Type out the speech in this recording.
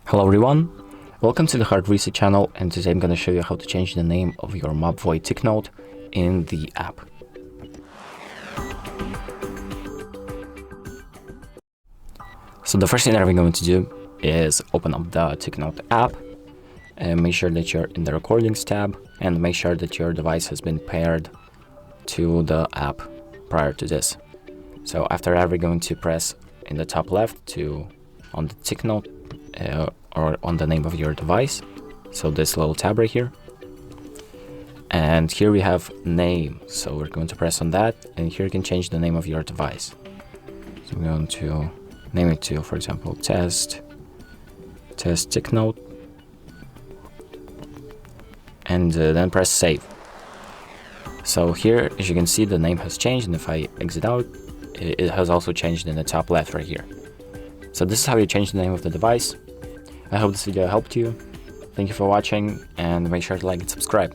Hello everyone, welcome to the HardReset channel, and today I'm going to show you how to change the name of your MOBVOI TicNote in the app. So the first thing that we're going to do is open up the TicNote app and make sure that you're in the recordings tab and make sure that your device has been paired to the app prior to this. So after that, we're going to press in the top left on the TicNote or on the name of your device, so this little tab right here, and here we have name, so we're going to press on that, and here you can change the name of your device. So I'm going to name it to, for example, test TicNote, and then press save. So here, as you can see, the name has changed, and if I exit out, it has also changed in the top left right here. So this is how you change the name of the device. I hope this video helped you. Thank you for watching, and make sure to like and subscribe.